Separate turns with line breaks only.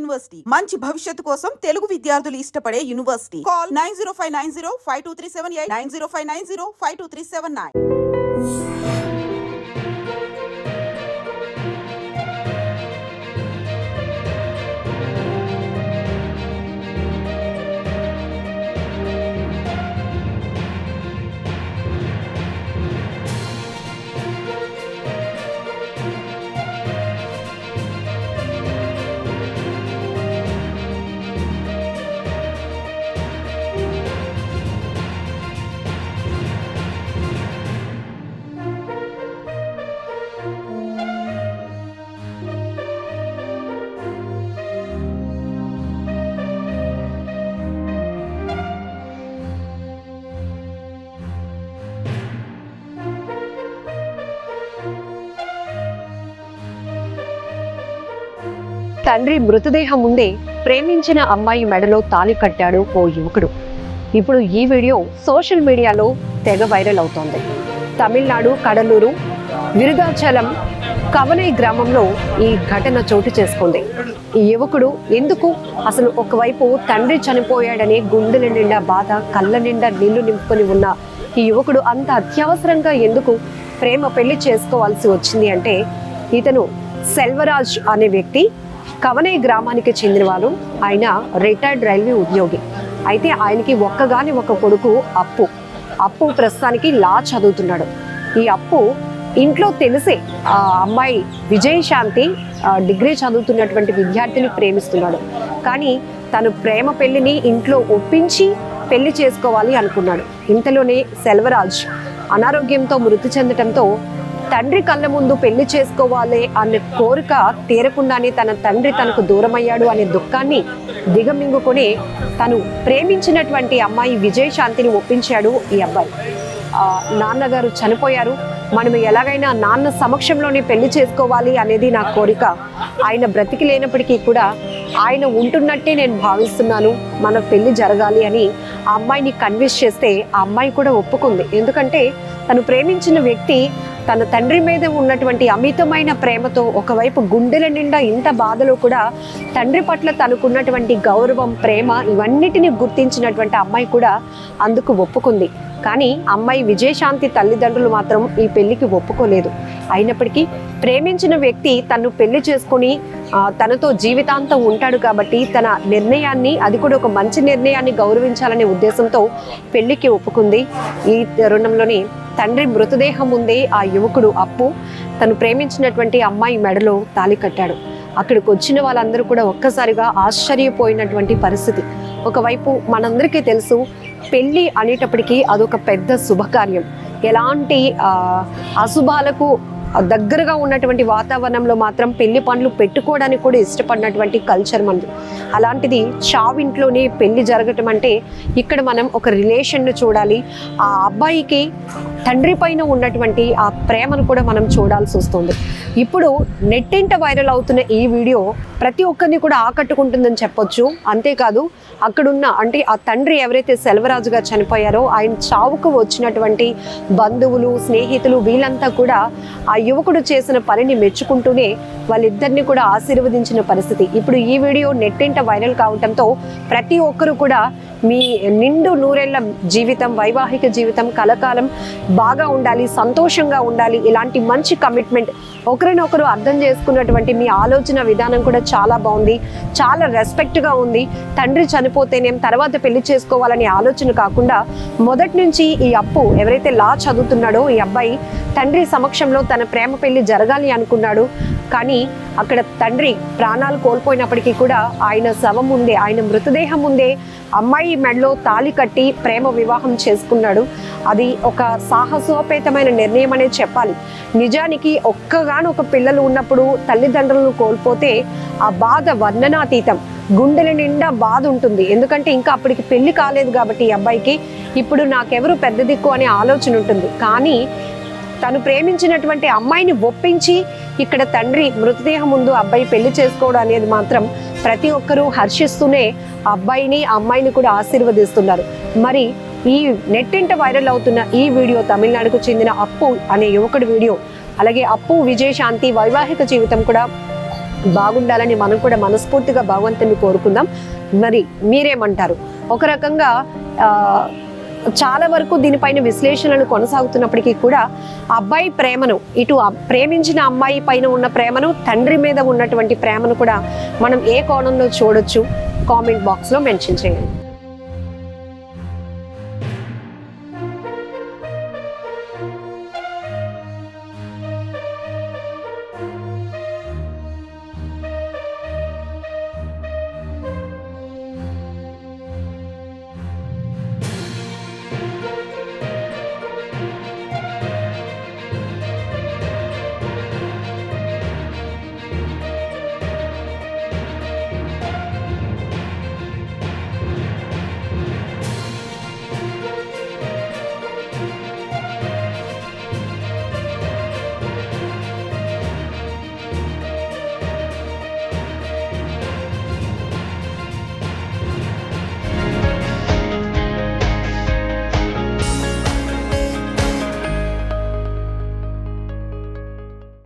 University మంచి భవిష్యత్తు కోసం తెలుగు విద్యార్థులు ఇష్టపడే యూనివర్సిటీ. కాల్ 9059052378 9059052379.
తండ్రి మృతదేహం ముందే ప్రేమించిన అమ్మాయి మెడలో తాళి కట్టాడు ఓ యువకుడు. ఇప్పుడు ఈ వీడియో సోషల్ మీడియాలో తెగ వైరల్ అవుతోంది. తమిళనాడు కడలూరు విరుదాచలం కవనై గ్రామంలో ఈ ఘటన చోటు చేసుకుంది. ఈ యువకుడు ఎందుకు అసలు ఒకవైపు తండ్రి చనిపోయాడని గుండెల నిండా బాధ, కళ్ళ నిండా నీళ్లు నింపుకొని ఉన్న ఈ యువకుడు అంత అత్యవసరంగా ఎందుకు ప్రేమ పెళ్లి చేసుకోవాల్సి వచ్చింది అంటే, ఇతను సెల్వరాజ్ అనే వ్యక్తి కవనై గ్రామానికి చెందినవాడు. ఆయన రిటైర్డ్ రైల్వే ఉద్యోగి. అయితే ఆయనకి ఒక్కగాని ఒక కొడుకు అప్పు ప్రస్తుతానికి లా చదువుతున్నాడు. ఈ అప్పు ఇంట్లో తెలిసే ఆ అమ్మాయి విజయశాంతి డిగ్రీ చదువుతున్నటువంటి విద్యార్థిని ప్రేమిస్తున్నాడు. కానీ తను ప్రేమ పెళ్లిని ఇంట్లో ఒప్పించి పెళ్లి చేసుకోవాలి అనుకున్నాడు. ఇంతలోనే సెల్వరాజ్ అనారోగ్యంతో మృతి చెందటంతో తండ్రి కళ్ళ ముందు పెళ్లి చేసుకోవాలి అనే కోరిక తీరకుండానే తన తండ్రి తనకు దూరమయ్యాడు అనే దుఃఖాన్ని దిగమింగుకొని తను ప్రేమించినటువంటి అమ్మాయి విజయశాంతిని ఒప్పించాడు ఈ అబ్బాయి. నాన్నగారు చనిపోయారు, మనం ఎలాగైనా నాన్న సమక్షంలోనే పెళ్లి చేసుకోవాలి అనేది నా కోరిక. ఆయన బ్రతికి లేనప్పటికీ కూడా ఆయన ఉంటున్నట్టే నేను భావిస్తున్నాను, మన పెళ్లి జరగాలి అని ఆ అమ్మాయిని కన్విన్స్ చేస్తే ఆ అమ్మాయి కూడా ఒప్పుకుంది. ఎందుకంటే తను ప్రేమించిన వ్యక్తి తన తండ్రి మీద ఉన్నటువంటి అమితమైన ప్రేమతో ఒకవైపు గుండెల నిండా ఇంత బాధలో కూడా తండ్రి పట్ల తనకున్నటువంటి గౌరవం, ప్రేమ ఇవన్నిటిని గుర్తించినటువంటి అమ్మాయి కూడా అందుకు ఒప్పుకుంది. కానీ అమ్మాయి విజయశాంతి తల్లిదండ్రులు మాత్రం ఈ పెళ్లికి ఒప్పుకోలేదు. అయినప్పటికీ ప్రేమించిన వ్యక్తి తను పెళ్లి చేసుకుని తనతో జీవితాంతం ఉంటాడు కాబట్టి తన నిర్ణయాన్ని, అది కూడా ఒక మంచి నిర్ణయాన్ని గౌరవించాలనే ఉద్దేశంతో పెళ్లికి ఒప్పుకుంది. ఈ తరుణంలోనే తండ్రి మృతదేహం ముందే ఆ యువకుడు అప్పు తను ప్రేమించినటువంటి అమ్మాయి మెడలో తాళి కట్టాడు. అక్కడికి వచ్చిన వాళ్ళందరూ కూడా ఒక్కసారిగా ఆశ్చర్యపోయినటువంటి పరిస్థితి. ఒకవైపు మనందరికీ తెలుసు, పెళ్ళి అనేటప్పటికీ అదొక పెద్ద శుభకార్యం. ఎలాంటి అశుభాలకు దగ్గరగా ఉన్నటువంటి వాతావరణంలో మాత్రం పెళ్లి పనులు పెట్టుకోవడానికి కూడా ఇష్టపడినటువంటి కల్చర్ మనది. అలాంటిది చావింట్లోనే పెళ్లి జరగటం అంటే ఇక్కడ మనం ఒక రిలేషన్ను చూడాలి. ఆ అబ్బాయికి తండ్రి పైన ఉన్నటువంటి ఆ ప్రేమను కూడా మనం చూడాల్సి వస్తుంది. ఇప్పుడు నెట్టింట వైరల్ అవుతున్న ఈ వీడియో ప్రతి ఒక్కరిని కూడా ఆకట్టుకుంటుందని చెప్పొచ్చు. అంతేకాదు అక్కడున్న అంటే ఆ తండ్రి ఎవరైతే సెల్వరాజుగా చనిపోయారో ఆయన చావుకు వచ్చినటువంటి బంధువులు, స్నేహితులు వీళ్ళంతా కూడా ఆ యువకుడు చేసిన పనిని మెచ్చుకుంటూనే వాళ్ళిద్దరిని కూడా ఆశీర్వదించిన పరిస్థితి. ఇప్పుడు ఈ వీడియో నెట్టింట వైరల్ కావడంతో ప్రతి ఒక్కరు కూడా మీ నిండు నూరేళ్ల జీవితం, వైవాహిక జీవితం కలకాలం బాగా ఉండాలి, సంతోషంగా ఉండాలి, ఇలాంటి మంచి కమిట్మెంట్, ఒకరినొకరు అర్థం చేసుకున్నటువంటి మీ ఆలోచన విధానం కూడా చాలా బాగుంది, చాలా రెస్పెక్ట్గా ఉంది. తండ్రి చనిపోతేనేం తర్వాత పెళ్లి చేసుకోవాలనే ఆలోచన కాకుండా మొదటి నుంచి ఈ అప్పు ఎవరైతే లా చదువుతున్నాడో ఈ అబ్బాయి తండ్రి సమక్షంలో తన ప్రేమ పెళ్లి జరగాలి అనుకున్నాడు. కానీ అక్కడ తండ్రి ప్రాణాలు కోల్పోయినప్పటికీ కూడా ఆయన శవం ముందే, ఆయన మృతదేహం ముందే అమ్మాయి మెడలో తాళి కట్టి ప్రేమ వివాహం చేసుకున్నాడు. అది ఒక సాహసోపేతమైన నిర్ణయం అనే చెప్పాలి. నిజానికి ఒక్కగానొక పిల్లలు ఉన్నప్పుడు తల్లిదండ్రులను కోల్పోతే ఆ బాధ వర్ణనాతీతం. గుండెల నిండా బాధ ఉంటుంది. ఎందుకంటే ఇంకా అప్పటికి పెళ్లి కాలేదు కాబట్టి ఈ అబ్బాయికి ఇప్పుడు నాకెవరు పెద్ద దిక్కు అనే ఆలోచన ఉంటుంది. కానీ తను ప్రేమించినటువంటి అమ్మాయిని ఒప్పించి ఇక్కడ తండ్రి మృతదేహం ముందు అబ్బాయి పెళ్లి చేసుకోవడం అనేది మాత్రం ప్రతి ఒక్కరూ హర్షిస్తూనే అబ్బాయిని అమ్మాయిని కూడా ఆశీర్వదిస్తున్నారు. మరి ఈ నెట్టింట వైరల్ అవుతున్న ఈ వీడియో తమిళనాడుకు చెందిన అప్పు అనే యువకుడి వీడియో, అలాగే అప్పు విజయశాంతి వైవాహిక జీవితం కూడా బాగుండాలని మనం కూడా మనస్ఫూర్తిగా భగవంతుని కోరుకుందాం. మరి మీరేమంటారు? ఒక రకంగా చాలా వరకు దీనిపైన విశ్లేషణలు కొనసాగుతున్నప్పటికీ కూడా అబ్బాయి ప్రేమను, ఇటు ప్రేమించిన అమ్మాయి పైన ఉన్న ప్రేమను, తండ్రి మీద ఉన్నటువంటి ప్రేమను కూడా మనం ఏ కోణంలో చూడొచ్చు? కామెంట్ బాక్స్లో మెన్షన్ చేయండి.